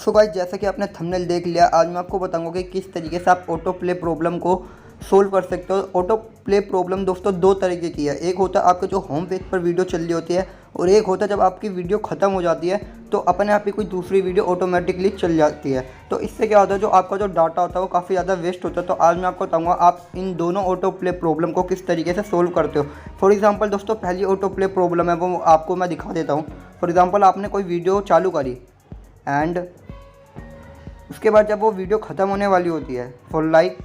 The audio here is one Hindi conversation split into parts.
सो गाइस, जैसा कि आपने थंबनेल देख लिया, आज मैं आपको बताऊंगा कि किस तरीके से आप ऑटो प्ले प्रॉब्लम को सोल्व कर सकते हो। ऑटो प्ले प्रॉब्लम दोस्तों दो तरीके की है। एक होता है आपके जो होम पेज पर वीडियो चल रही होती है, और एक होता है जब आपकी वीडियो ख़त्म हो जाती है तो अपने आप ही कोई दूसरी वीडियो ऑटोमेटिकली चल जाती है। तो इससे क्या होता है, जो आपका जो डाटा होता है वो काफ़ी ज़्यादा वेस्ट होता है। तो आज मैं आपको बताऊँगा आप इन दोनों ऑटो प्ले प्रॉब्लम को किस तरीके से सोल्व करते हो। फॉर एग्जाम्पल दोस्तों, पहली ऑटो प्ले प्रॉब्लम है वो आपको मैं दिखा देता हूँ। फॉर एग्जाम्पल, आपने कोई वीडियो चालू करी एंड उसके बाद जब वो वीडियो ख़त्म होने वाली होती है, फॉर लाइक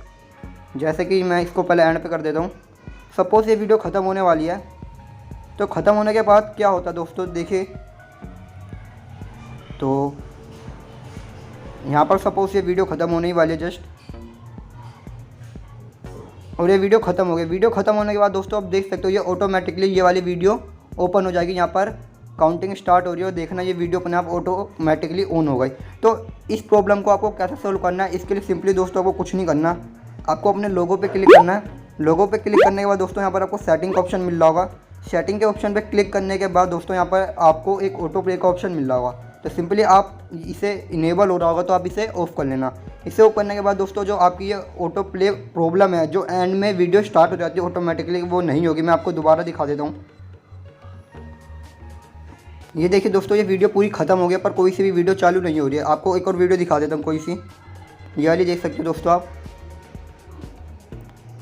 जैसे कि मैं इसको पहले एंड पे कर देता हूँ। सपोज़ ये वीडियो ख़त्म होने वाली है, तो ख़त्म होने के बाद क्या होता है दोस्तों, देखिए तो यहाँ पर सपोज़ ये वीडियो ख़त्म होने ही वाली है जस्ट, और ये वीडियो ख़त्म हो गई। वीडियो ख़त्म होने के बाद दोस्तों आप देख सकते हो ये ऑटोमेटिकली ये वाली वीडियो ओपन हो जाएगी। यहाँ पर काउंटिंग स्टार्ट हो रही है और देखना ये वीडियो अपने आप ऑटोमेटिकली ऑन हो गई। तो इस प्रॉब्लम को आपको कैसे सोल्व करना है, इसके लिए सिंपली दोस्तों आपको कुछ नहीं करना, आपको अपने लोगो पे क्लिक करना है। लोगो पे क्लिक करने के बाद दोस्तों यहाँ पर आपको सेटिंग का ऑप्शन मिल रहा होगा। सेटिंग के ऑप्शन पे क्लिक करने के बाद दोस्तों यहाँ पर आपको एक ऑटो प्ले का ऑप्शन मिल रहा होगा। तो सिंपली आप इसे इनेबल हो रहा होगा तो आप इसे ऑफ़ कर लेना। इसे ऑफ करने के बाद दोस्तों जो आपकी ये ऑटो प्ले प्रॉब्लम है, जो एंड में वीडियो स्टार्ट हो जाती है ऑटोमेटिकली, वो नहीं होगी। मैं आपको दोबारा दिखा देता हूँ। ये देखिए दोस्तों, ये वीडियो पूरी ख़त्म हो गई पर कोई सी भी वीडियो चालू नहीं हो रही है। आपको एक और वीडियो दिखा देता हूँ कोई सी, ये वाली देख सकते हो दोस्तों आप।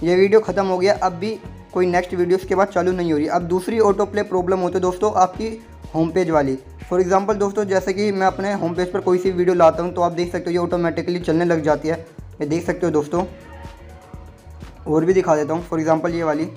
ये वीडियो ख़त्म हो गया, अब भी कोई नेक्स्ट वीडियो उसके बाद चालू नहीं हो रही। अब दूसरी ऑटो प्ले प्रॉब्लम होती है दोस्तों आपकी होम पेज वाली। फॉर एग्जांपल दोस्तों, जैसे कि मैं अपने होम पेज पर कोई सी वीडियो लाता हूँ तो आप देख सकते हो ये ऑटोमेटिकली चलने लग जाती है। ये देख सकते हो दोस्तों, और भी दिखा देता हूँ। फॉर एग्जांपल ये वाली,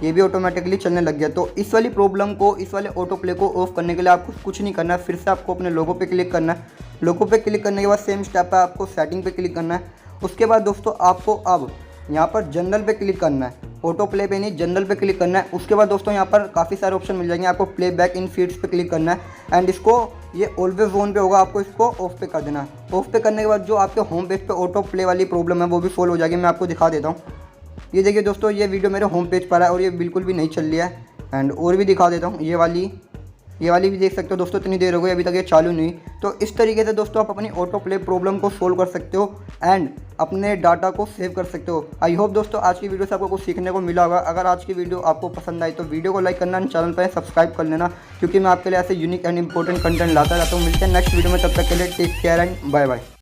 ये भी ऑटोमेटिकली चलने लग गया। तो इस वाली प्रॉब्लम को, इस वाले ऑटो प्ले को ऑफ करने के लिए आपको कुछ नहीं करना है, फिर से आपको अपने लोगो पे क्लिक करना है। लोगो पे क्लिक करने के बाद सेम स्टेप है, आपको सेटिंग पे क्लिक करना है। उसके बाद दोस्तों आपको अब यहाँ पर जनरल पे क्लिक करना है, ऑटो प्ले पे नहीं, जनरल पे क्लिक करना है। उसके बाद दोस्तों यहाँ पर काफ़ी सारे ऑप्शन मिल जाएंगे। आपको प्ले बैक इन फीड्स पे क्लिक करना है एंड इसको, ये ऑलवेज ऑन पे होगा, आपको इसको ऑफ पे कर देना है। ऑफ पे करने के बाद जो आपके होम पेज पे ऑटो प्ले वाली प्रॉब्लम है वो भी सॉल्व हो जाएगी। मैं आपको दिखा देता हूँ। ये देखिए दोस्तों, ये वीडियो मेरे होम पेज पर है और ये बिल्कुल भी नहीं चल रही है। एंड और भी दिखा देता हूँ, ये वाली भी देख सकते हो दोस्तों, इतनी देर हो गई अभी तक ये चालू नहीं। तो इस तरीके से दोस्तों आप अपनी ऑटो प्ले प्रॉब्लम को सोल्व कर सकते हो एंड अपने डाटा को सेव कर सकते हो। आई होप दोस्तों आज की वीडियो से आपको कुछ सीखने को मिला होगा। अगर आज की वीडियो आपको पसंद आई तो वीडियो को लाइक करना, चैनल पर सब्सक्राइब कर लेना, क्योंकि मैं आपके लिए ऐसे यूनिक एंड इंपॉर्टेंट कंटेंट लाता रहता हूँ। मिलते हैं नेक्स्ट वीडियो में, तब तक के लिए take care and bye bye.